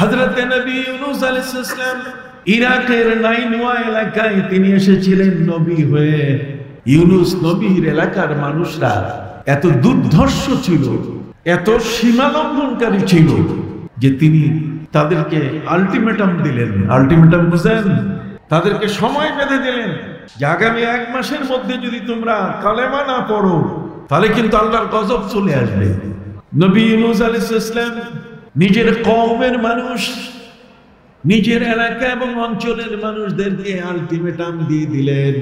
হযরতে নবী ইউনূস আলাইহিস সালাম ইরাকের নাইনওয়া এলাকায় তিনি এসেছিলেন নবী হয়ে। ইউনূস নবীর এলাকার মানুষরা এত দুর্ধর্ষ ছিল, এত সীমা লঙ্ঘনকারী ছিল যে তিনি তাদেরকে আলটিমেটাম দিলেন। আলটিমেটাম বুঝেন? তাদেরকে সময় বেঁধে দিলেন যে আগামী 1 মাসের মধ্যে যদি তোমরা কালেমা না পড়ো তাহলে কিন্তু আল্লাহর গজব চলে আসবে। নবী ইউনূস আলাইহিস সালাম নিজের কওমের মানুষ, নিজের এলাকা এবং অঞ্চলের মানুষদেরকে আলটিমেটাম দিয়ে দিলেন,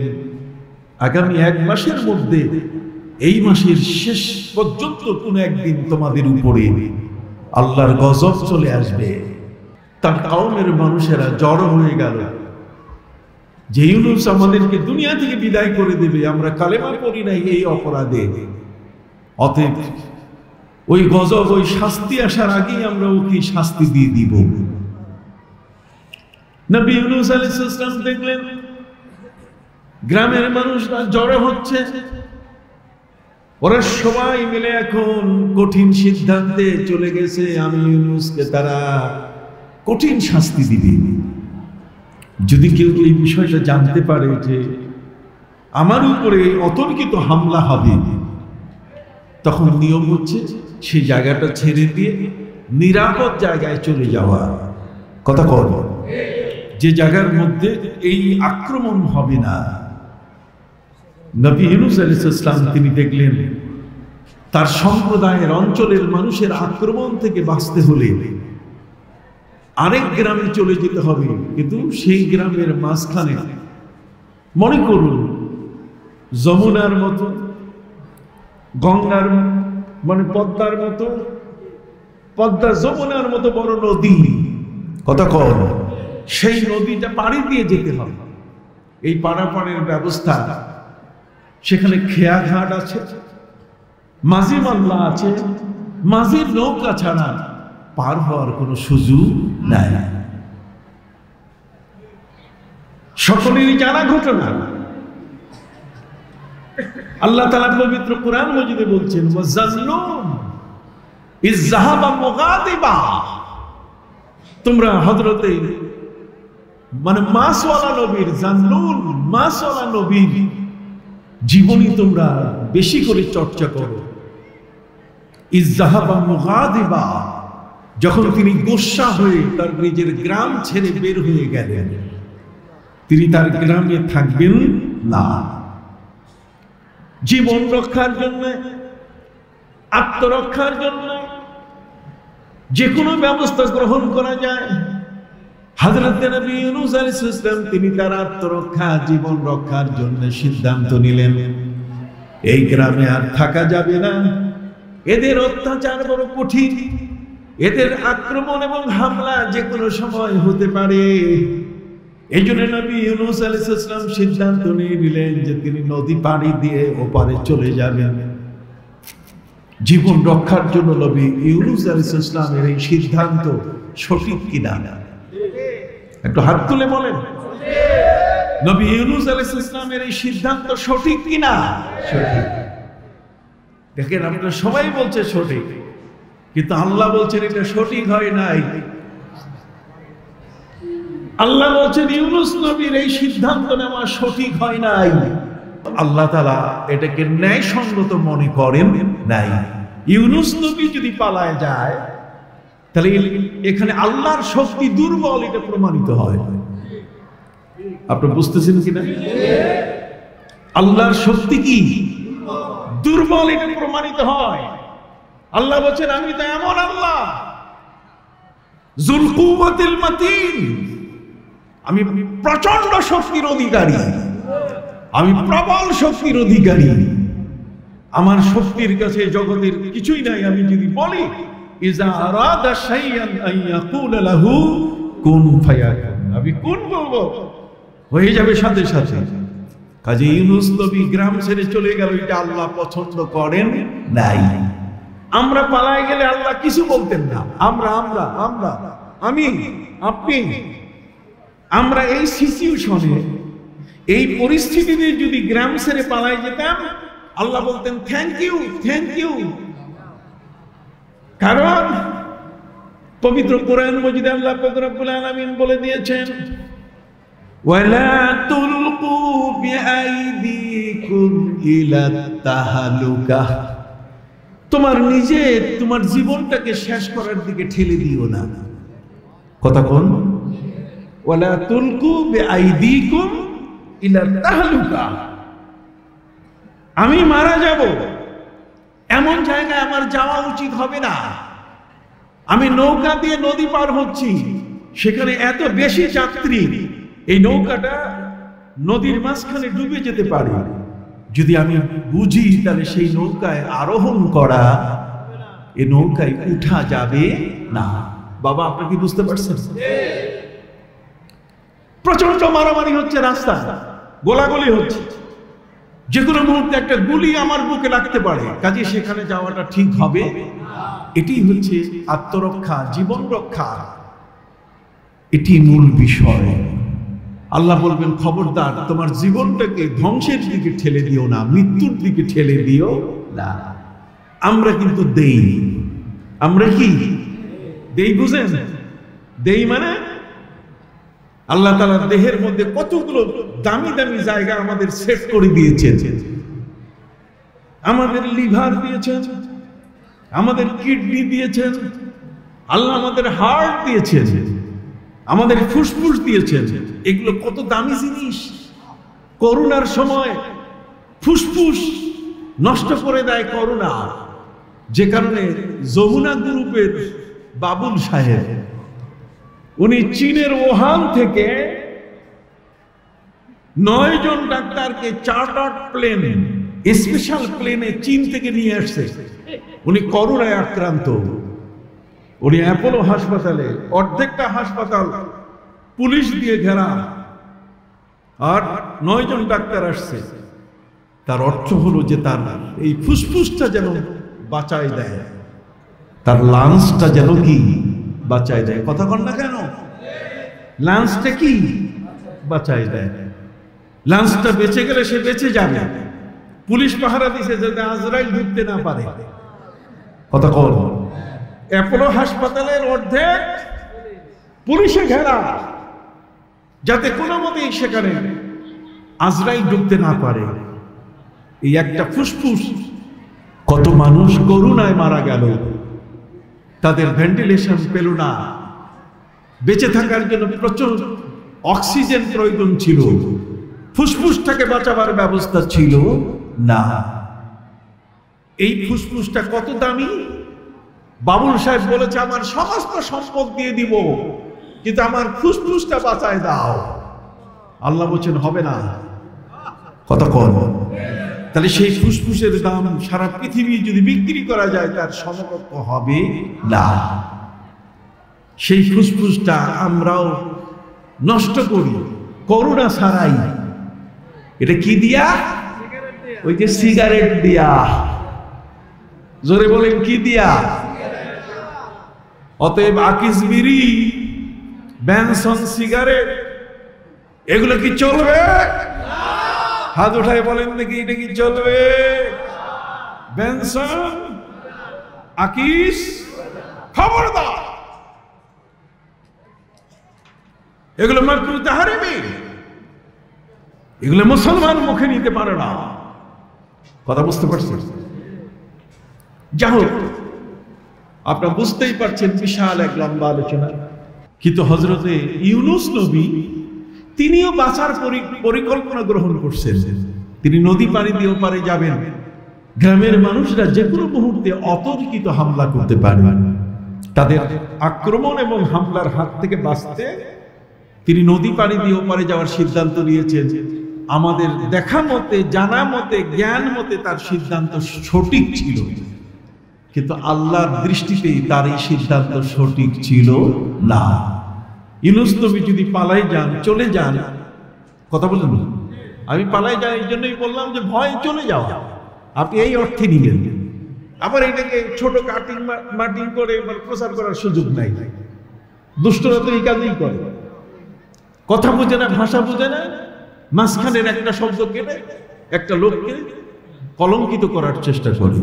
আগামী 1 মাসের মধ্যে, এই মাসের শেষ পর্যন্ত কোন একদিন তোমাদের উপরে আল্লাহর গজব চলে আসবে। তার কওমের মানুষেরা জড়ো হয়ে গেল যে ইউনূস আমাদেরকে দুনিয়া থেকে বিদায় করে দেবে, আমরা কালেমা পড়ি নাই এই অপরাধে, অতএব ওই গজব, ওই শাস্তি আসার আগেই আমরা ওকে শাস্তি দিয়ে দিব। নবী ইউনূস আলাইহিস সালাম দেখলেন গ্রামের মানুষরা জড়ো হচ্ছে, ওরা সবাই মিলে এখন কঠিন সিদ্ধান্তে চলে গেছে, আমি ইউনূসকে তারা কঠিন শাস্তি দিবে। যদি কেউ এই বিষয়টা জানতে পারে যে আমার উপরে অতর্কিত হামলা হবে, তখন নিয়ম হচ্ছে সেই জায়গাটা ছেড়ে দিয়ে নিরাপদ জায়গায় চলে যাওয়া। কথা কর, যে জায়গার মধ্যে এই আক্রমণ হবে না। নবী ইউনূস আলাইহিস সালাম তিনি দেখলেন তার সম্প্রদায়ের অঞ্চলের মানুষের আক্রমণ থেকে বাঁচতে হলে আরেক গ্রামে চলে যেতে হবে, কিন্তু সেই গ্রামের মাঝখানে মনে করুন যমুনার মতো, গঙ্গার মানে পদ্মার মতো, পদ্মা যমুনার মতো বড় নদী, কথা কর, সেই নদীটা পাড়ি দিয়ে যেতে হবে। এই পারাপারের ব্যবস্থা, সেখানে খেয়াঘাট আছে, মাঝি মাল্লা আছে, মাঝির নৌকা ছাড়া পার হওয়ার কোনো সুযোগ নাই। সকলেরই জানা ঘটনা। আল্লাহ তাআলা পবিত্র কোরআন মজিদে বলছেন, ওয়াজান্নুন ইয যাহাবা মুগাদিবা, তোমরা হযরতে মানে মাসওয়ালা নবীর, জান্নুন মাসওয়ালা নবীর জীবনী তোমরা বেশি করে চর্চা করো। ইয যাহাবা মুগাদিবা, যখন তিনি গোসা হয়ে তার নিজের গ্রাম ছেড়ে বের হয়ে গেলেন, তিনি তার গ্রামে থাকবেন না। জীবন রক্ষার জন্য, আত্মরক্ষার জন্য যে কোনো ব্যবস্থা গ্রহণ করা যায়। হযরত নবী ইউনূস আলাইহিস সালাম তিনি তার আত্মরক্ষা, জীবন রক্ষার জন্য সিদ্ধান্ত নিলেন এই গ্রামে আর থাকা যাবে না, এদের অত্যাচার বড় কঠিন, এদের আক্রমণ এবং হামলা যে কোনো সময় হতে পারে। এই জন্য নবী ইউনূস আলাইহিস সালাম সিদ্ধান্ত নিয়ে নিলেন যে তিনি নদী পাড়ি দিয়ে ওপারে চলে যাবেন জীবন রক্ষার জন্য। নবী ইউনূস আলাইহিস সালামের এই সিদ্ধান্ত সঠিক কিনা একটু হাত তুলে বলেন। নবী ইউনূস আলাইহিস সালামের এই সিদ্ধান্ত সঠিক কিনা? সঠিক। দেখেন আপনারা সবাই বলছে সঠিক, কিন্তু আল্লাহ বলছেন এটা সঠিক হয় নাই। আল্লাহ বলছেন ইউনূস নবীর এই সিদ্ধান্ত নেওয়া সঠিক হয় নাই। আল্লাহ তাআলা এটাকে ন্যায়সঙ্গত মনে করেন নাই। ইউনূস নবী যদি পালায় যায় তাহলে এখানে আল্লাহর শক্তি দুর্বল, এটা প্রমাণিত হয়। আপনি বুঝতেছেন কিনা? আল্লাহর শক্তি কি দুর্বল, এটা প্রমাণিত হয়। আল্লাহ বলছেন আমি তো এমন আল্লাহ, যুল কুওয়াতিল মাতিন, আমি প্রচন্ড শক্তির অধিকারী, আমি প্রবল শক্তির অধিকারী, আমার শক্তির কাছে জগতের কিছুই নাই। আমি যদি বলি ইজা আরাদা শাইআন আন ইয়াকুলা লাহু কুন ফায়াকুন, আমি কোন বলবো হয়ে যাবে সাথে সাথে। কাজে ইউনূস নবী গ্রাম ছেড়ে চলে গেল, এটা আল্লাহ পছন্দ করেন নাই। আমরা পালায় গেলে আল্লাহ কিছু বলতেন না। আমি আপনি আমরা এই সিচুয়েশনে, এই পরিস্থিতিতে যদি গ্রাম ছেড়ে পালায় যেতাম, আল্লাহ বলতেন থ্যাংক ইউ, কারণ পবিত্র কোরআন মজিদে আল্লাহ পাক রব্বুল আলামিন বলে দিয়েছেন, ওয়ালা তুলকু বিআইদিকুম ইলাত তাহালুকা, তোমার নিজে তোমার জীবনটাকে শেষ করার দিকে ঠেলে দিও না। কথা কোন? ওয়ালা তুলকু বিআইদিকুম ইলাত তাহালুকা, আমি মারা যাব এমন জায়গায় আমার যাওয়া উচিত হবে না। আমি নৌকা দিয়ে নদী পার হচ্ছি, সেখানে এত বেশি যাত্রী, এই নৌকাটা নদীর মাঝখানে ডুবে যেতে পারে। যদি আমি বুঝি তাহলে সেই নৌকায় আরোহণ করা, এই নৌকায় উঠা যাবে না। বাবা, আপনি কি বুঝতে পারছেন? প্রচন্ড মারামারি হচ্ছে, রাস্তা গোলাগুলি হচ্ছে, যে কোনো মুহূর্তে একটা গুলি আমার বুকে লাগতে পারে, কাজে সেখানে যাওয়াটা ঠিক হবে। এটি হচ্ছে আত্মরক্ষা, জীবন রক্ষা, এটি মূল বিষয়। আল্লাহ বলবেন, খবরদার তোমার জীবনটাকে ধ্বংসের দিকে ঠেলে দিও না, মৃত্যুর দিকে ঠেলে দিও না। আমরা কিন্তু দেই, আমরা কি দেই বুঝেন? দেই মানে আল্লাহ তাআলা দেহের মধ্যে কতগুলো দামি দামি জায়গা আমাদের সেট করে দিয়েছেন। আমাদের লিভার দিয়েছেন, আমাদের কিডনি দিয়েছেন, আল্লাহ আমাদের হার্ট দিয়েছেন, আমাদের ফুসফুস দিয়েছেন। এগুলো কত দামি জিনিস। করোনার সময় ফুসফুস নষ্ট করে দেয় করোনা, যে কারণে যমুনা গ্রুপের বাবুল সাহেব, উনি চীনের ওহান থেকে 9 জন ডাক্তারকে চার্টার্ড প্লেন, স্পেশাল প্লেনে চীন থেকে নিয়ে আসছে। উনি করোনায় আক্রান্ত, উনি অ্যাপোলো হাসপাতালে, অর্ধেকটা হাসপাতাল পুলিশ দিয়ে ঘেরা, আর 9 জন ডাক্তার আসছে। তার অর্থ হলো যে তার এই ফুসফুসটা যেন বাঁচায় দেয়, তার লাংসটা যেন কি বাঁচায় দেয়। কথা কন না কেন? লাংসটা কি বাঁচায় দেয়। লাংসটা বেঁচে গেলে সে বেঁচে যাবে। পুলিশ পাহারা দিছে যাতে আজরাইল ঢুকতে না পারে। কথা কন? অ্যাপোলো হাসপাতালের অর্ধেক পুলিশে ঘেরা, যাতে কোনো মতেই সেখানে আজরাইল ঢুকতে না পারে। এই একটা ফুসফুস, কত মানুষ করোনায় মারা গেল, তাদের ভেন্টিলেশন পেল না। বেঁচে থাকার জন্য প্রচুর অক্সিজেন প্রয়োজন ছিল, ফুসফুসটাকে বাঁচাবার ব্যবস্থা ছিল না। এই ফুসফুসটা কত দামি। বাবুল সাহেব বলেছে, আমার সমস্ত সম্পদ দিয়ে দিব, কিন্তু আমার ফুসফুসটা বাঁচায় দাও। আল্লাহ বলছেন, হবে না। কথা কন? তাহলে সেই ফুসফুসের দাম সারা পৃথিবী যদি বিক্রি করা যায়, তার সমকক্ষ হবে না। সেই ফুসফুসটা আমরাও নষ্ট করি করোনা ছাড়াই। এটা কি দিয়া? ওই যে সিগারেট দিয়া। জোরে বলেন, কি দিয়া? অতএব আকিস বিড়ি, বেনসন সিগারেট, এগুলো কি চলবে? হাত উঠায় বলেন দেখি, এটা কি চলবে? বেনসন, আকিস, খবরদার। এগুলো মাকরুহ তাহরিমি, এগুলো মুসলমান মুখে নিতে পারে না। কথা বুঝতে পারছেন? যাই হোক, আপনারা বুঝতেই পারছেন বিশাল এক লম্বা আলোচনা। কিন্তু হযরতে ইউনূস নবী তিনিও বাঁচার পরিকল্পনা গ্রহণ করছেন। তিনি নদী পাড়ি দিয়ে ওপারে যাবেন। গ্রামের মানুষরা যে কোনো মুহূর্তে অতর্কিত হামলা করতে পারে। তাদের আক্রমণ এবং হামলার হাত থেকে বাঁচতে তিনি নদী পাড়ি দিয়ে ওপারে যাওয়ার সিদ্ধান্ত নিয়েছেন। আমাদের দেখা মতে, জানা মতে, জ্ঞান মতে তার সিদ্ধান্ত সঠিক ছিল, কিন্তু আল্লাহর দৃষ্টিতে তার এই সিদ্ধান্ত সঠিক ছিল না। ইউনূস নবী যদি পালাই যান, চলে যান, কথা বলেন, আমি পালাই যাই এই জন্যই বললাম যে ভয় চলে যাও, আপনি এই অর্থে নিলেন। আবার এটাকে ছোট কাটিং মাটিং করে প্রচার করার সুযোগ নাই। দুষ্টরা তো এই কাজই করে, কথা বুঝে না, ভাষা বুঝে না, মাঝখানের একটা শব্দ কেটে একটা লোককে কলঙ্কিত করার চেষ্টা করে।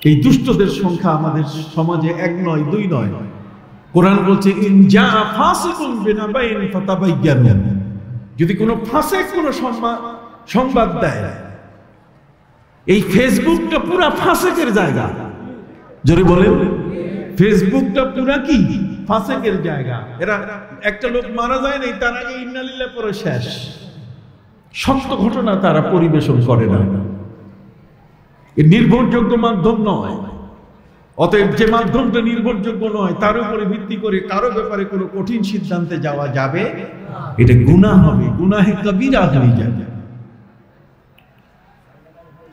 এই দুষ্টদের সংখ্যা আমাদের সমাজে 1 নয় 2 নয়, কোরআন বলছে ইন জা ফাসিকুন বিনাবাইন ফাতাবায়ানু, যদি কোনো ফাসিক কোনো সংবাদ দেয়। এই ফেসবুকটা পুরা ফাসিকের জায়গা, জোরে বলেন, ফেসবুকটা পুরা কি ফাসিকের জায়গা। এরা একটা লোক মারা যায় নাই, তার আগে ইন্না লিল্লাহ পরে শেষ। সত্য ঘটনা তারা পরিবেশন করে না, নির্ভরযোগ্য মাধ্যম নয়। অতএব যে মাধ্যমটা নির্ভরযোগ্য নয় তার উপরে ভিত্তি করে কারো ব্যাপারে কোনো কঠিন সিদ্ধান্তে যাওয়া যাবে, এটা গুনাহ হবে, গুনাহে কবিরা হয়ে যাবে।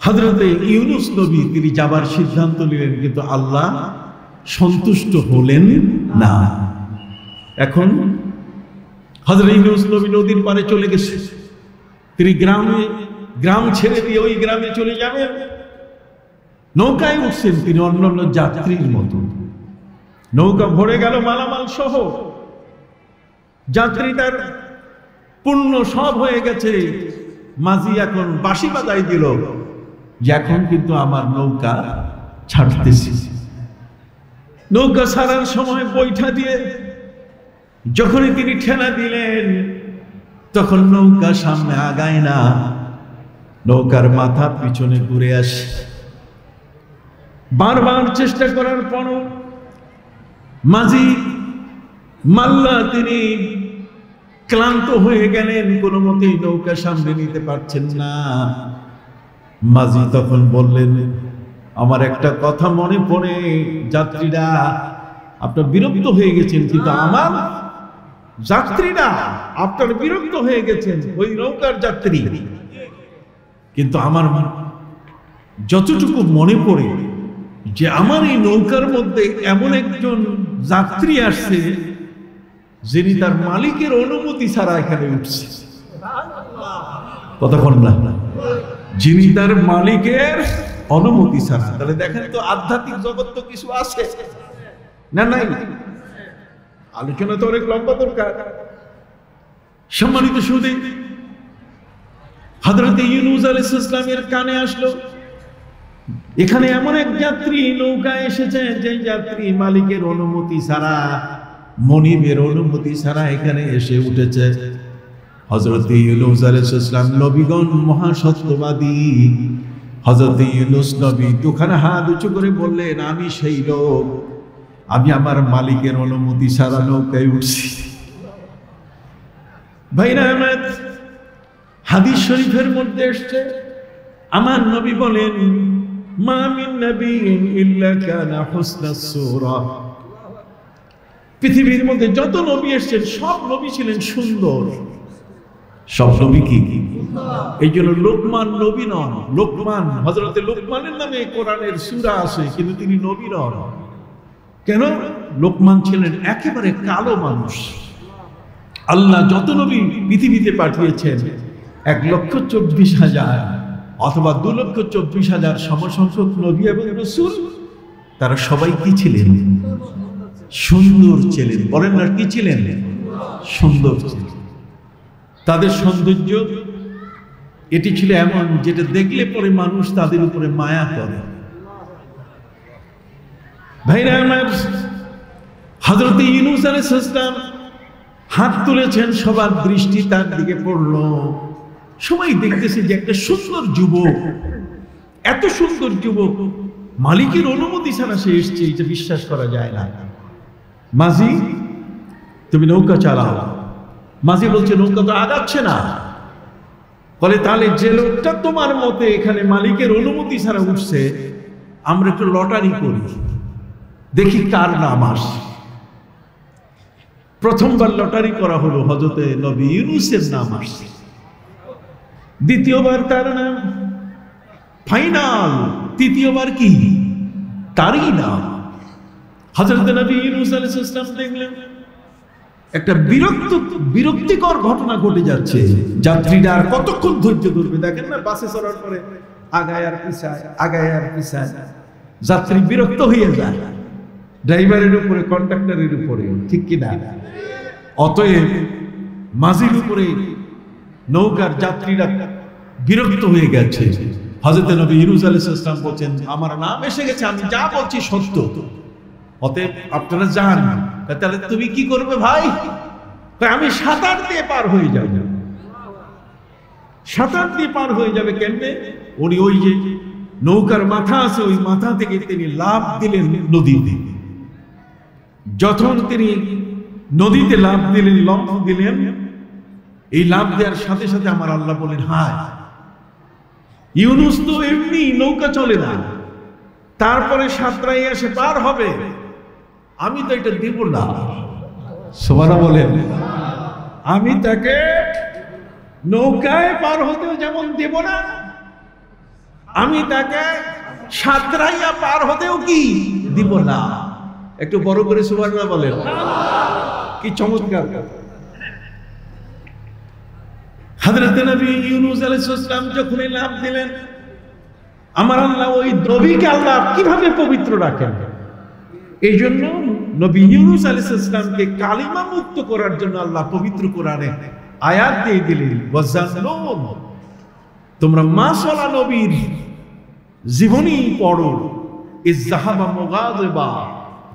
হযরতে ইউনূস নবী তিনি যাবার সিদ্ধান্ত নিলেন, কিন্তু আল্লাহ সন্তুষ্ট হলেন না। এখন হযরত ইউনূস নবী নদীর পারে চলে গেছে, তিনি গ্রাম ছেড়ে দিয়ে ওই গ্রামে চলে যাবেন। নৌকায় উঠছেন তিনি অন্যান্য যাত্রীর মতো, নৌকা ভরে গেল মালামাল সহ, যাত্রী তার পূর্ণ সব হয়ে গেছে। মাঝি এখন বাঁশি বাজাই দিল যে এখন কিন্তু আমার নৌকা ছাড়তেছি। নৌকা ছাড়ার সময় বৈঠা দিয়ে যখনই তিনি ঠেলা দিলেন, তখন নৌকা সামনে আগায় না, নৌকার মাথা পিছনে ঘুরে আসে। বারবার চেষ্টা করার পরও মাঝি মাল্লা তিনি ক্লান্ত হয়ে গেলেন, কোনো মতেই নৌকা সামনে নিতে পারছেন না। মাঝি তখন বললেন, আমার একটা কথা মনে পড়ে, যাত্রীরা আপনার বিরক্ত হয়ে গেছেন, কিন্তু আমার যাত্রীরা আপনার বিরক্ত হয়ে গেছেন, ওই নৌকার যাত্রী, কিন্তু আমার যতটুকু মনে পড়ে যে আমার এই নৌকার মধ্যে এমন একজন যাত্রী আসছে যিনি তার মালিকের অনুমতি ছাড়া এখানে উঠছে। কতক্ষণ না, যিনি তার মালিকের অনুমতি ছাড়া। তাহলে দেখেন তো আধ্যাত্মিক জগৎ তো কিছু আছে না, নাই? আলোচনা তো অনেক লম্বা দরকার। সম্মানিত সুধী, হযরত ইউনূস আলাইহিস সালামের কানে আসলো এখানে এমন এক যাত্রী নৌকায় এসেছে, যে যাত্রী মালিকের অনুমতি ছাড়া, মনিবের অনুমতি ছাড়া এখানে এসে উঠেছে। হযরত ইউনূস আলাইহিস সালাম নবীগণ মহাসত্যবাদী। হযরত ইউনূস নবী দুখানা হাত উঁচু করে বললেন, আমি সেই লোক, আমি আমার মালিকের অনুমতি ছাড়া নৌকায় উঠছি। ভাইরা আমার, হাদিস শরীফের মধ্যে এসেছে, আমার নবী বলেন, মা মিন নাবিয়্যিন ইল্লা কানা হুসনাস সূরা। পৃথিবীর মধ্যে যত নবী এসেছেন সব নবী ছিলেন সুন্দর। সব নবী কি? এই জন্য লোকমান নবী নন। লোকমান, হযরতে লোকমানের নামে কোরআনের সূরা আছে, কিন্তু তিনি নবী নন। কেন? লোকমান ছিলেন একেবারে কালো মানুষ। আল্লাহ যত নবী পৃথিবীতে পাঠিয়েছেন 1,24,000 অথবা 2,24,000 সমসংখ্যক নবী এবং রাসূল, তারা সবাই কি ছিলেন? সুন্দর ছিলেন। বলেন না, কি ছিলেন? সুন্দর ছিলেন। তাদের সৌন্দর্য এটি ছিল এমন, যেটা দেখলে পরে মানুষ তাদের উপরে মায়া করে। ভাইরা আমার, হযরত ইউনূস আলাইহিস সালাম হাত তুলেছেন, সবার দৃষ্টি তার দিকে পড়ল। সবাই দেখতেছে যে একটা সুন্দর যুবক, এত সুন্দর যুবক মালিকের অনুমতি ছাড়া সে এসছে, এটা বিশ্বাস করা যায় না। মাঝি, তুমি নৌকা চালাও। মাঝি বলছে, নৌকা তো আগাচ্ছে না। বলে, তাহলে যে লোকটা তোমার মতে এখানে মালিকের অনুমতি ছাড়া উঠছে, আমরা একটু লটারি করি, দেখি কার নাম আসে। প্রথমবার লটারি করা হলো, হযরতে নবী ইউনূসের নাম আসছে। দ্বিতীয়বার তার নাম ফাইনাল, তৃতীয়বার কি? তারই নাম। হযরত নবী ইউনূস আলাইহিস সালাম দেখলেন একটা বিরক্তিকর ঘটনা ঘটে যাচ্ছে। যাত্রীরা আর কতক্ষণ ধৈর্য ধরবে? দেখেন না, বাসে চড়ার পরে আগায় আর পিছায়, আগায় আর পিছায়, যাত্রী বিরক্ত হয়ে যায় ড্রাইভারের উপরে, কন্ডাক্টরের উপরে, ঠিক কিনা? অতএব মাঝির উপরে নৌকার যাত্রীরা বিরক্ত হয়ে গেছে। হযরত নবী ইউনূস আলাইহিস সালাম বলেন, আমার নাম এসে গেছে, আমি যা বলছি সত্য, অতএব আপনারা যান। তাহলে তুমি কি করবে ভাই? আমি সাঁতার দিয়ে পার হয়ে যাব। সাঁতার দিয়ে পার হয়ে যাবে কেমনে? উনি ওই যে নৌকার মাথা আছে, ওই মাথা থেকে তিনি লাফ দিলেন নদীতে। যখন তিনি নদীতে লাফ দিলেন, লম্ফ দিলেন, এই লাফ দেওয়ার সাথে সাথে আমার আল্লাহ বলেন, হায় ইউনুস তো এমনি নৌকা চলে না, তারপরে সাঁতরাই এসে পার হবে, আমি তো এটা দেব না। সুবহানাল্লাহ বলেন, আমি তাকে নৌকায় পার হতেও যেমন দেব না, আমি তাকে সাঁতরাইয়া পার হতেও কি দিব না। একটু বড় করে সুবহানাল্লাহ বলেন, কি চমৎকার। হযরত নবী ইউনূস আলাইহিস সালাম যখন লাফ দিলেন, আমার আল্লাহ ওই নবীকে আল্লাহ কিভাবে পবিত্র রাখেন, এই জন্য নবী ইউনূস আলাইহিস সালামকে কালিমা মুক্ত করার জন্য আল্লাহ পবিত্র কোরআনে আয়াত দিয়ে দিলেন, ওয়াজান্নুন, তোমরা মাসালা নবীর জীবনী পড়ো। ইযহাবা মুগাযিবা,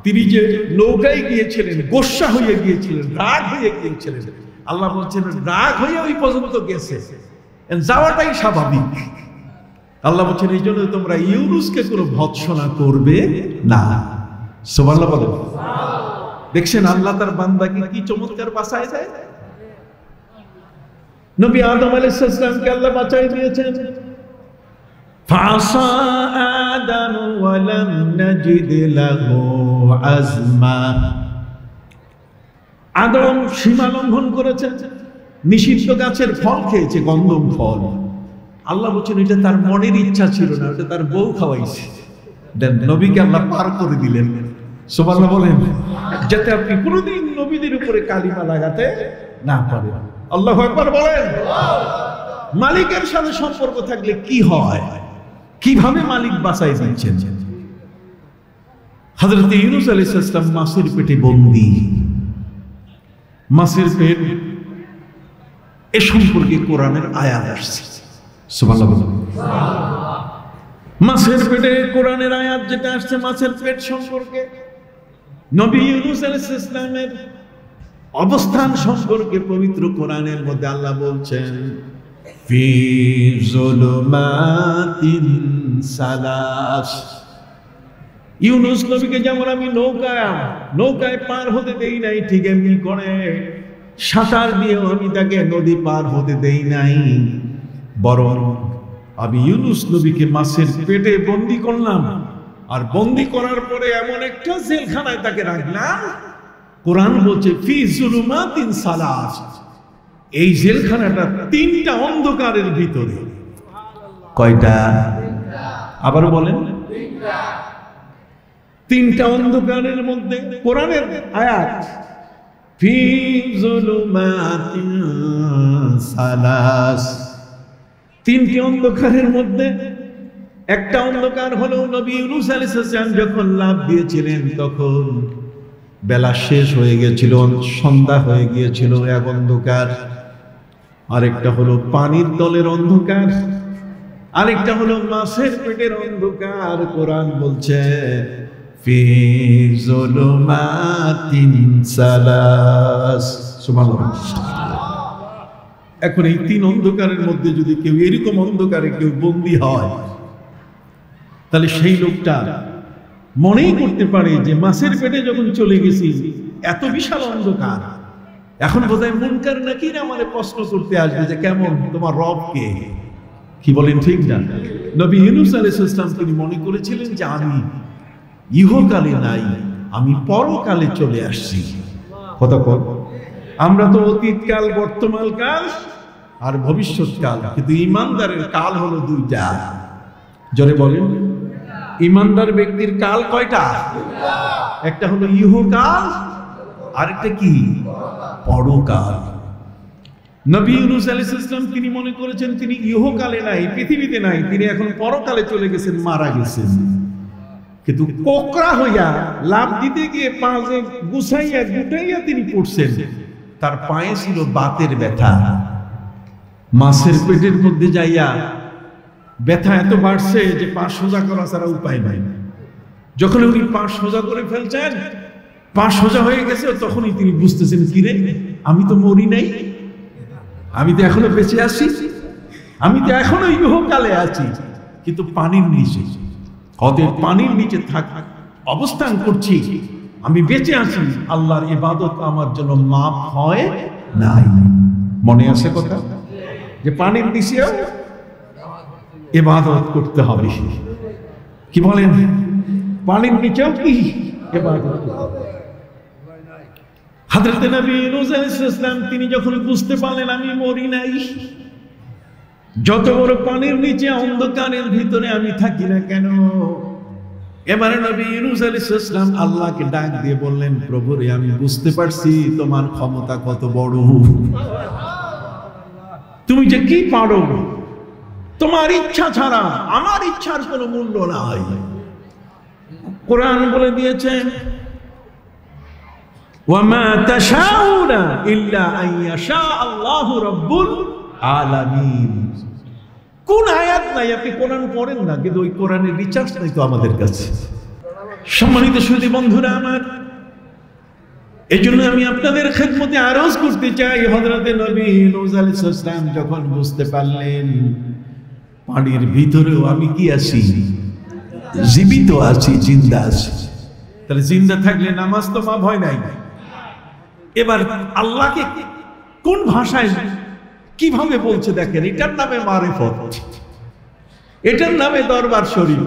তিনি যে নৌকায় গিয়েছিলেন, গোসা হয়ে গিয়েছিলেন, রাগ হয়ে গিয়েছিলেন, আল্লাহ বলছেন রাগ হয়ে ওই পর্যন্ত গেছে, যাওয়াটাই স্বাভাবিক। আল্লাহ বলছেন এই জন্য তোমরা ইউনূসকে কোনো ভৎসনা করবে না। সুবহানাল্লাহ বলেন। দেখছেন আল্লাহ তার বান্দাকে কি চমৎকার বাঁচায় দেয়। নবী আদম আলাইহিস সালামকে আল্লাহ বাঁচায় দিয়েছেন, ফাসা আদম ওয়া লাম নাজিদ লাহু আজমা। আদম সীমা লঙ্ঘন করেছেন, নিষিদ্ধ গাছের ফল খেয়েছে, গন্ধম ফল। আল্লাহ বলছেন এটা তার মনের ইচ্ছা ছিল না, ওটা তার বউ খাওয়াইছে। দেন নবীকে আল্লাহ পার করে দিলেন। সুবহানাল্লাহ বলেন, যাতে আপনি কোনোদিন নবীদের উপরে কালিমা লাগাতে না পারেন। আল্লাহু আকবার বলেন। মালিকের সাথে সম্পর্ক থাকলে কি হয়, কিভাবে মালিক বাঁচাই দিচ্ছেন। হযরত ইউনূস আলাইহিস সালাম মাছের পেটে বন্দী। মাছের পেট, এ সম্পর্কে কোরআনের আয়াত আসছে। সুবহানাল্লাহ। মাছের পেটে কোরআনের আয়াত যেটা আসছে মাছের পেট সম্পর্কে, নবী ইউনূস আলাইহিস সালামের অবস্থান সম্পর্কে পবিত্র কোরআনের মধ্যে আল্লাহ বলছেন, ফি যুলুমাতিন সালাস। ইউনূস নবীকে যেমন আমি নৌকায় পার হতে দেই নাই, ঠিক এমনি করে সাঁতার দিয়েও আমি তাকে নদী পার হতে দেই নাই, বরং আমি ইউনূস নবীকে মাছের পেটে বন্দী করলাম। আর বন্দী করার পরে এমন একটা জেলখানায় তাকে রাখলাম, কোরআন বলছে ফি যুলুমাতিন সালাস, এই জেলখানাটা তিনটা অন্ধকারের ভিতরে। কয়টা? আবার বলেন, তিনটা অন্ধকারের মধ্যে। কোরআনের আয়াত ফি যুলুমাতিন সালাস, তিনটি অন্ধকারের মধ্যে একটা অন্ধকার হলো নবী ইউনূস আলাইহিস সালাম যখন লাফ দিয়েছিলেন তখন বেলা শেষ হয়ে গিয়েছিল, সন্ধ্যা হয়ে গিয়েছিল, এক অন্ধকার। আরেকটা হলো পানির তলের অন্ধকার, আরেকটা হলো মাছের পেটের অন্ধকার। কোরআন বলছে ফি যুলুমাতিন সালাস। সুবহানাল্লাহ। এখন এই তিন অন্ধকারের মধ্যে যদি কেউ এরকম অন্ধকারে কেউ বন্দী হয়, তাহলে সেই লোকটা মনেই করতে পারে যে মাছের পেটে যখন চলে গেছি এত বিশাল অন্ধকার, এখন বোধহয় মুনকার নাকির আমারে প্রশ্ন করতে আসবে যে কেমন তোমার রব কে। কি বলেন ঠিক না? নবী ইউনূস আলাইহিস সালাম তিনি মনে করেছিলেন যে আমি ইহকালে নাই, আমি পরকালে চলে আসছি। কথা বল, আমরা তো অতীতকাল, বর্তমান কাল আর ভবিষ্যৎ কাল, কিন্তু ইমানদারের কাল হলো দুইটা। জোরে বলেন, ইমানদার ব্যক্তির কাল কয়টা? একটা হলো ইহকাল, আরেকটা কি? পরকাল। নবী ইউনূস আলাইহিস সালাম তিনি মনে করেছেন তিনি ইহকালে নাই, পৃথিবীতে নাই, তিনি এখন পরকালে চলে গেছেন, মারা গেছেন। কিন্তু কোকড়া হইয়া লাফ দিতে গিয়ে পায়ে গুটাইয়া তিনি পড়ছেন, তার পায়ে ছিল বাতের ব্যথা। মাছের পেটের মধ্যে যাইয়া ব্যথা এত বাড়ছে যে পা সোজা করা ছাড়া উপায় নাই। যখন উনি পা সোজা করে ফেলছেন, পা সোজা হয়ে গেছে, তখনই তিনি বুঝতেছেন কিরে আমি তো মরি নাই, আমি তো এখনো বেঁচে আছি, আমি তো এখনো ইহকালে আছি, কিন্তু পানির নিচে, অতএব পানির নিচে অবস্থান করছি, আমি বেঁচে আছি, আল্লাহর ইবাদত আমার জন্য মাফ হয় নাই। মনে আছে কথা যে পানির নিচেও ইবাদত করতে হবে। কি বলেন? পানির নিচেও কি ইবাদত করতে হবে? হযরত নবী ইউনূস আলাইহিস সালাম তিনি যখন বুঝতে পারলেন আমি মরি নাই, যত বড় পানির নিচে অন্ধকারের ভিতরে আমি থাকি না কেন, এবারে নবী ইউনূস আলাইহিস সালাম আল্লাহকে ডাক দিয়ে বললেন, প্রভু রে, আমি বুঝতে পারছি তোমার ক্ষমতা কত বড়, তুমি যে কি পারো, তোমার ইচ্ছা ছাড়া আমার ইচ্ছার কোনো মূল্য নাই। কোরআন বলে দিয়েছে, ওয়ামা তাশাউনা ইল্লা আন ইয়াশা আল্লাহু রাব্বুল আলামিন। কোন আয়াত নাই আপনি কোরআন পড়েন না, কিন্তু ওই কোরআনের রিচার্জ নাই তো আমাদের কাছে। সম্মানিত সুধী বন্ধুরা আমার, এই জন্য আমি আপনাদের খেদমতে আরজ করতে চাই, হযরতে নবী ইউনূস আলাইহিস সালাম যখন বুঝতে পারলেন পানির ভিতরেও আমি কি আছি, জীবিত আছি, জিন্দা আছি, তাহলে জিন্দা থাকলে নামাজ তো মাফ হয় নাই। এবার আল্লাহকে কোন ভাষায় কিভাবে বলছে দেখেন, এটার নামে মারিফত, এটার নামে দরবার শরীফ।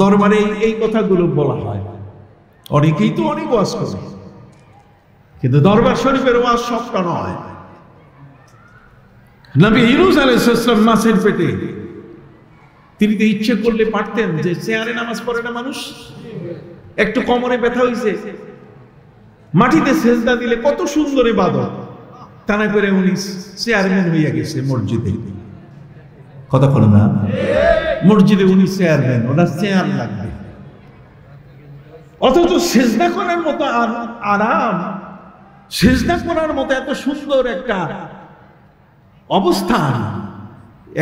দরবারে এই কথাগুলো বলা হয়, অনেকেই তো অনেক ওয়াজ করে, কিন্তু দরবার শরীফের ওয়াজ সবটা নয়। নবী ইউনূস আলাইহিস সালাম মাছের পেটে, তিনি তো ইচ্ছে করলে পারতেন যে চেয়ারে নামাজ পড়ে না মানুষ, একটু কোমরে ব্যথা হইছে, মাটিতে সেজদা দিলে কত সুন্দর ইবাদত, তা না করে উনি চেয়ারম্যান হইয়া গেছে মসজিদে। কথা বলেন না? মসজিদে উনি চেয়ারম্যান, ওনার চেয়ার লাগবে, অথচ সেজদা করার মতো আরাম, সেজদা করার মতো এত সুন্দর একটা অবস্থান,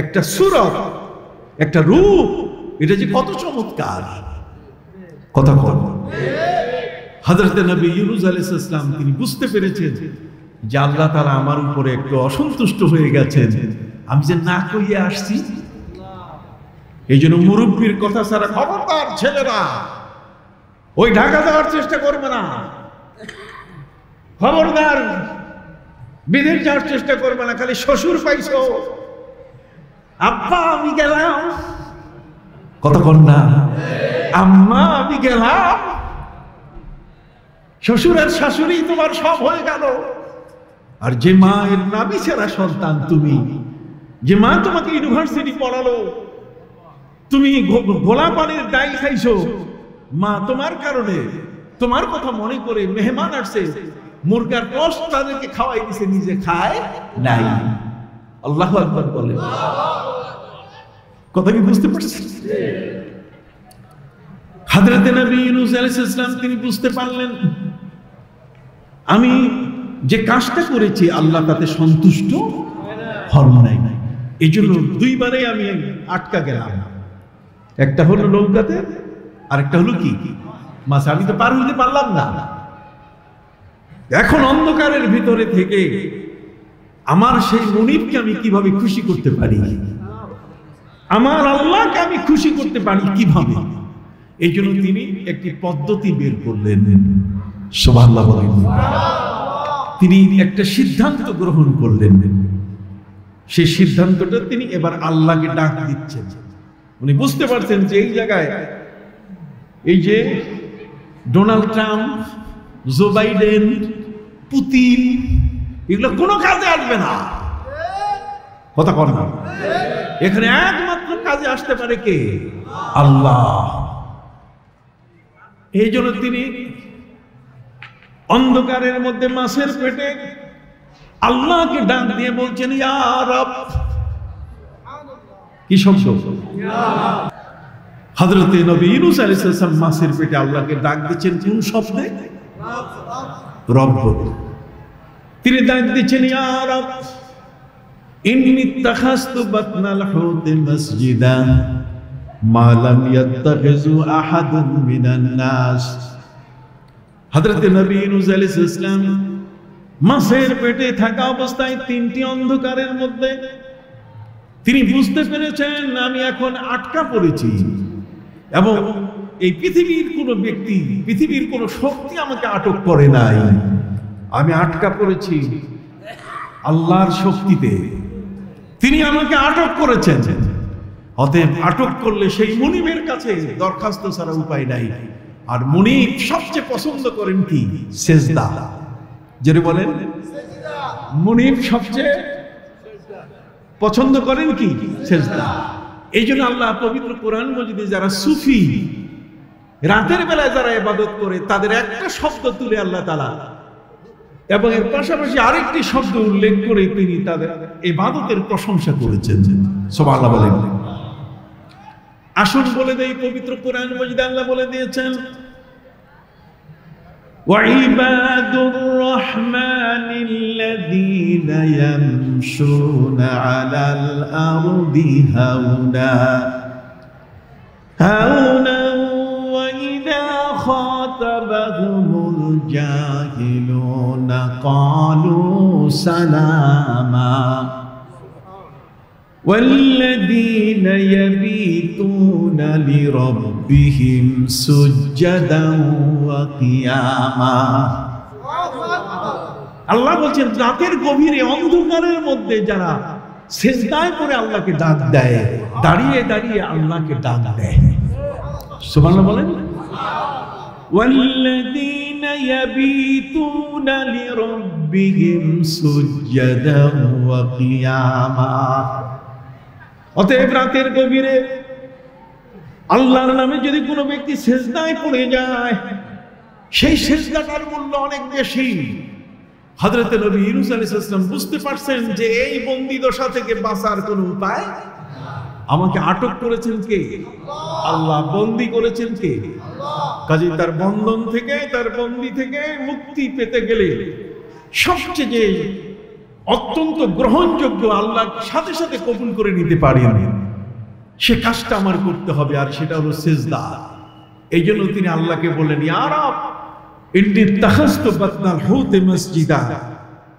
একটা সূরত, একটা রূপ, এটা যে কত চমৎকার। কথা বল। হযরত নবী ইউনূস আলাইহিস সালাম তিনি বুঝতে পেরেছেন যে আল্লাহ তাআলা আমার উপরে একটু অসন্তুষ্ট হয়ে গেছেন, আমি যে না কইয়া আসছি। এই জন্য মুরব্বীর কথা ছাড়া খবরদার ছেলেরা ওই ঢাকা যাওয়ার চেষ্টা করবে না, খবরদার বিদেশ যাওয়ার চেষ্টা করবে না। খালি শ্বশুর পাইছো, আব্বা আমি গেলাম, কতক্ষণ না, আম্মা আমি গেলাম, শ্বশুর আর শাশুড়ি তোমার সব হয়ে গেল। আর যে মায়ের নাভি ছেঁড়া সন্তান তুমি, যে মা তোমাকে ইউনিভার্সিটি পড়ালো, তুমি গোলা পানির ডাইল খাইছো, মা তোমার কারণে, তোমার কথা মনে করে মেহমান আসছে, মুরগার গোশত তাদেরকে খাওয়াই দিছে, নিজে খায় নাই। আল্লাহু আকবার বলে। কথা কি বুঝতে পারছেন? হযরত নবী ইউনূস আলাইহিস সালাম তিনি বুঝতে পারলেন আমি যে কাজটা করেছি আল্লাহ তাতে সন্তুষ্ট হন নাই। এই জন্য দুইবারে আমি আটকা গেলাম, একটা হলো নৌকাতে, আর একটা হলো কি মাছ, আমি তো পার হইতে পারলাম না। এখন অন্ধকারের ভিতরে থেকে আমার সেই মুনিবকে আমি কিভাবে খুশি করতে পারি, আমার আল্লাহকে আমি খুশি করতে পারি কিভাবে? এই জন্য তিনি একটি পদ্ধতি বের করলেন। সুবহানাল্লাহ বলেন। তিনি একটা সিদ্ধান্ত গ্রহণ করলেন। সেই সিদ্ধান্তটা তিনি এবার আল্লাহকে ডাক দিচ্ছেন। উনি বুঝতে পারছেন যে এই জায়গায় এই যে Donald Trump, Joe Biden, Putin, এগুলো কোনো কাজে আসবে না। কথা কর না। এখানে একমাত্র কাজে আসতে পারে কে? আল্লাহ। এই জন্য তিনি অন্ধকারের মধ্যে মাছের পেটে আল্লাহকে ডাক দিয়ে বলছেন, ইয়া রব। কি শব্দ? হযরতে নবী ইউনূস আলাইহিস সালাম মাছের পেটে আল্লাহকে ডাক দিচ্ছেন কোন শব্দে? রব। তিনি ডাক দিচ্ছেন, ইয়া রব ইন্নী ইত্তাখাযতু বাতনাল হুত মাসজিদা মা লাম ইয়াত্তাখিযু আহাদুন মিনান নাস। হযরতে নবী ইউনূস আলাইহিস সালাম মাছের পেটে থাকা অবস্থায় তিনটি অন্ধকারের মধ্যে তিনি বুঝতে পেরেছেন আমি এখন আটকা পড়েছি এবং এই পৃথিবীর কোনো ব্যক্তি, পৃথিবীর কোনো শক্তি আমাকে আটক করে নাই, আমি আটকা পড়েছি আল্লাহর শক্তিতে। তিনি আমাকে আটক করেছেন। অতএব আটক করলে সেই মুনিবের কাছে দরখাস্ত ছাড়া উপায় নাই। আর মুনিব সবচেয়ে পছন্দ করেন কি? সেজদা। যেটা বলেন মুনিব সবচেয়ে পছন্দ করেন কি? সেজদা। এই জন্য আল্লাহ পবিত্র কোরআন মজিদে যারা সুফি, রাতের বেলায় যারা ইবাদত করে, তাদের একটা শব্দ তুলে আল্লাহ তাআলা এবং এর পাশাপাশি আরেকটি শব্দ উল্লেখ করে তিনি তাদের ইবাদতের প্রশংসা করেছেন। সুবহানাল্লাহ বলেন। আসুন বলে দেই, পবিত্র কোরআন মজিদে আল্লাহ বলে দিয়েছেন وعباد الرحمن الذين يمشون على الأرض هونا وإذا خاطبهم الجاهلون قالوا سلاما والذين يبيتون لربهم سجدا وقياما। আল্লাহ বলছেন রাতের গভীরে অন্ধকারের মধ্যে যারা সিজদায় পড়ে আল্লাহকে ডাক দেয়, দাঁড়িয়ে দাঁড়িয়ে আল্লাহকে ডাক দেয়। সুবহানাল্লাহ বলেন। والذين يبيتون لربهم سجدا وقياما। অতএব রাতের গভীরে আল্লাহর নামে যদি কোনো ব্যক্তি সিজদায় পড়ে যায়, সেই সিজদাটার মূল্য অনেক বেশি। হযরত নবী ইউনূস আলাইহিস সালাম বুঝতে পারছেন যে এই বন্দী দশা থেকে বাঁচার কোনো উপায়, আমাকে আটক করেছেন কে? আল্লাহ। বন্দী করেছেন কে? কাজেই তার বন্ধন থেকে, তার বন্দী থেকে মুক্তি পেতে গেলে সবচেয়ে যে অত্যন্ত গ্রহণযোগ্য, আল্লাহর সাথে সাথে কবুল করে নিতে পারি আমি, সে কাজটা আমার করতে হবে, আর সেটা হলো সিজদা। এই জন্য তিনি আল্লাহকে বললেন, ইয়া রব ইন্নী তাখাযতু বাতনাল হুতি মসজিদা,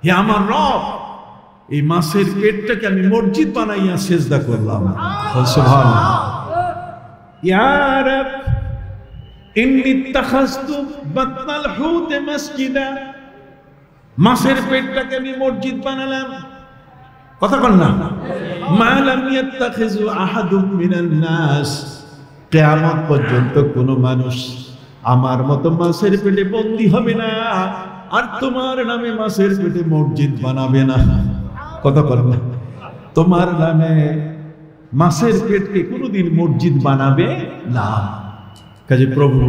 হে আমার রব, এই মাছের পেটটাকে আমি মসজিদ বানাইয়া সিজদা করলাম। সুবহানাল্লাহ। ইয়া রব ইন্নী তাখাযতু বাতনাল হুতি মসজিদা, মাছের পেটটাকে আমি মসজিদ বানালাম। কথা বল না। মা লাম ইয়াত্তাখিযু আহাদুম মিনান নাস, কিয়ামত পর্যন্ত কোনো মানুষ আমার মতো মাছের পেটে বন্দী হবে না, আর তোমার নামে মাছের পেটে মসজিদ বানাবে না। কথা বল না। তোমার নামে মাছের পেটকে কোনোদিন মসজিদ বানাবে না। কাজে প্রভু,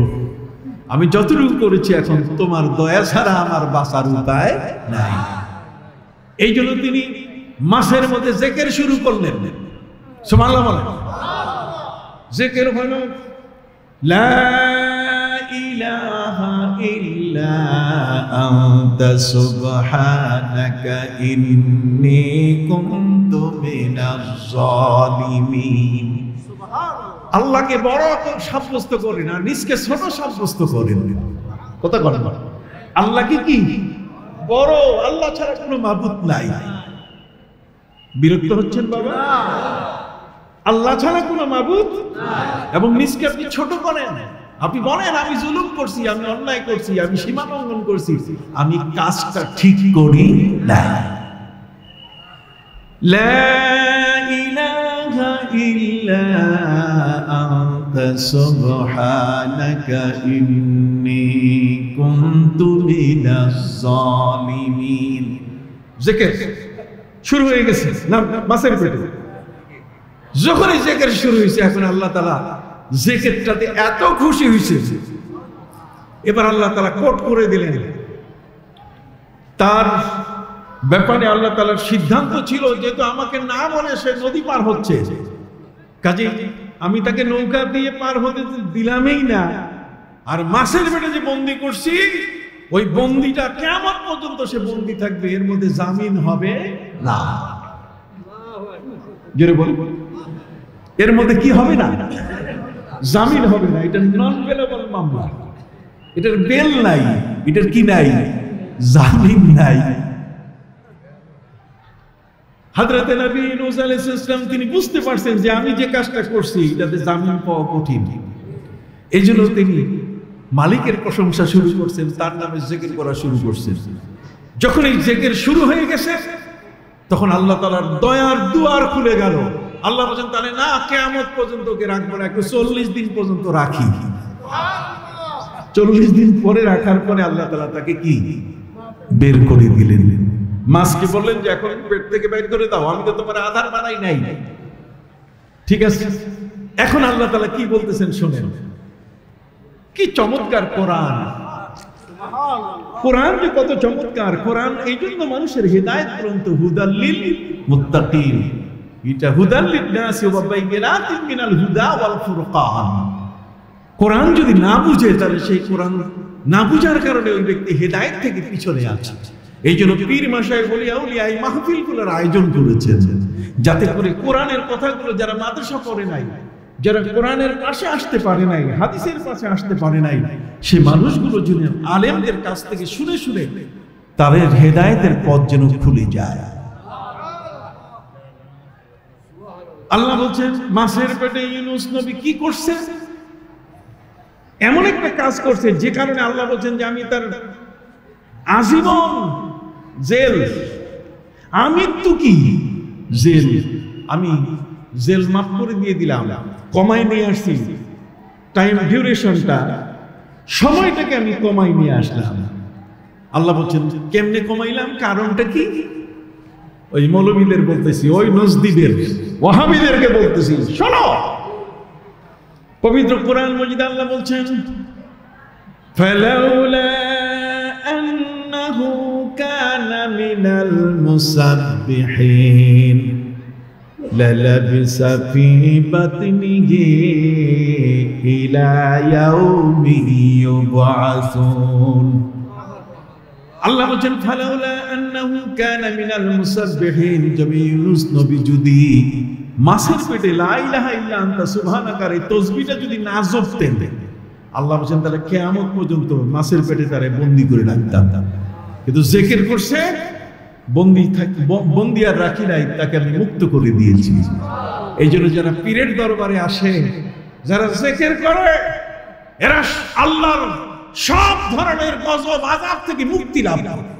আমি যতটুকু করেছি এখন তোমার দয়া ছাড়া আমার বাঁচার উপায় নাই। এই জন্য তিনি মাছের মধ্যে জিকির শুরু করলেন। সুবহানাল্লাহ বলেন। জিকির হলো লা ইলাহা ইল্লা আনতা সুবহানাকা ইন্নী কুনতু মিনাজ জালিমিন। আল্লাহকে বড় সাব্যস্ত করেন আর নিজকে ছোট সাব্যস্ত করেন। কথা বলেন। আল্লাহকে কি বড়, আল্লাহ ছাড়া কোনো মাবুদ নাই। বিরক্ত হচ্ছেন বাবা? আল্লাহ ছাড়া কোনো মাবুদ নাই, এবং নিজকে আপনি ছোট করেন। আপনি বলেন আমি জুলুম করছি, আমি অন্যায় করছি, আমি সীমা লঙ্ঘন করছি, আমি কাজটা ঠিক করি না। লা ইলাহা ইল্লা আনতা সুবহানাকা ইন্নী কুনতু মিনাজ জালিমিন। জিকির শুরু হয়ে গেছে না মাছের পেটে। যখন এই জিকির শুরু হয়েছে, এখন আল্লাহ তাআলা জিকিরটাতে এত খুশি হয়েছে, এবার আল্লাহ তাআলা কোট করে দিলেন। তার ব্যাপারে আল্লাহ তাআলার সিদ্ধান্ত ছিল, যেহেতু আমাকে না বলে সে নদী পার হচ্ছে, কাজে আমি তাকে নৌকা দিয়ে পার হতে দিলামই না। আর মাছের পেটে যে বন্দী করছি, ওই বন্দীটা কিয়ামত পর্যন্ত সে বন্দী থাকবে, এর মধ্যে জামিন হবে না। জোরে বল। এর মধ্যে কি হবে না? জামিন হবে না। এটা নন বেলেবল মামলা, এটার বেল নাই, এটার কি নাই, জামিন নাই। হযরত নবী ইউনূস আলাইহিস সালাম তিনি বুঝতে পারছেন যে আমি যে কাজটা করছি এটাতে জামিন পাওয়া কঠিন। এইজন্য তিনি মালিকের প্রশংসা শুরু করছেন, তার নামে জিকির করা শুরু করছেন। যখন এই জিকির শুরু হয়ে গেছে তখন আল্লাহ তাআলার দয়ার দুয়ার খুলে গেল। আল্লাহ বলেন তাহলে না, কিয়ামত পর্যন্ত ওকে রাখবো না, একটু 40 দিন পর্যন্ত রাখি। 40 দিন পরে রাখার পরে আল্লাহ তাআলা তাকে কি বের করে দিলেন। মাছকে বললেন যে এখন পেট থেকে বের করে দাও, আমি তো তোমার আধার বানাই নাই। ঠিক আছে, এখন আল্লাহ তাআলা কি বলতেছেন শুনেন। কি চমৎকার কোরআন! কোরআন যে কত চমৎকার! কোরআন এই জন্য মানুষের হিদায়াত গ্রন্থ, হুদাল লিল মুত্তাকিন। এটা হুদাল লিন-নাসি ওয়া বাইয়িনাতিন মিনাল হুদা ওয়াল ফুরকান। কোরআন যদি না বুঝে তাহলে সেই কোরআন না বুঝার কারণে ওই ব্যক্তি হিদায়াত থেকে পিছনে আছে। এই জন্য পীর মাশায়েখ ওলিয়া আউলিয়া এই মাহফিলগুলোর আয়োজন করেছেন, যাতে করে কোরআনের কথাগুলো যারা মাদ্রাসা পড়ে নাই, যারা কোরআনের পাশে আসতে পারে নাই, হাদিসের পাশে আসতে পারে নাই, সেই মানুষগুলো যদি আলেমদের কাছ থেকে শুনে শুনে তাদের হেদায়েতের পথ যেন খুলে যায়। আল্লাহ বলছেন মাছের পেটে ইউনূস নবী কি করছে? এমন একটা কাজ করছে যে কারণে আল্লাহ বলছেন যে আমি তার আজীবন জেল, আমৃত্যু কি জেল, আমি জেল মাফ করে দিয়ে দিলাম, কমাই নিয়ে আসছি। টাইম ডিউরেশনটা, সময়টাকে আমি কমাই নিয়ে আসলাম। আল্লাহ বলছেন কেমনে কমাইলাম, কারণটা কি? ওই মৌলবীদের বলতেছি, ওই নজদীদের ওয়াহাবীদেরকে বলতেছি, শোনো। পবিত্র কোরআন মজিদে আল্লাহ বলছেন ফালাউলা আন্নাহু কানা মিনাল মুসাব্বিহিন লালাবিসা ফি বাতনিহি ইলা ইয়াউমি ইউবআসুন। আল্লাহ বলেন ফালাউলা আন্নাহু কানা মিনাল মুসাব্বিহিন, নবী ইউনূস নবী যদি মাছের পেটে লা ইলাহা ইল্লা আনতা সুবহানাকা এই তাসবিহটা যদি না জপতেন, আল্লাহ বলেন তাহলে কিয়ামত পর্যন্ত মাছের পেটে তারে বন্দী করে রাখতাম। কিন্তু জিকির করছে, বন্দী আর রাখি নাই, তাকে আমি মুক্ত করে দিয়েছি। এই জন্য যারা পীরের দরবারে আসে, যারা জিকির করে, এরা আল্লাহর সব ধরনের গজব আযাব থেকে মুক্তি লাভ করে।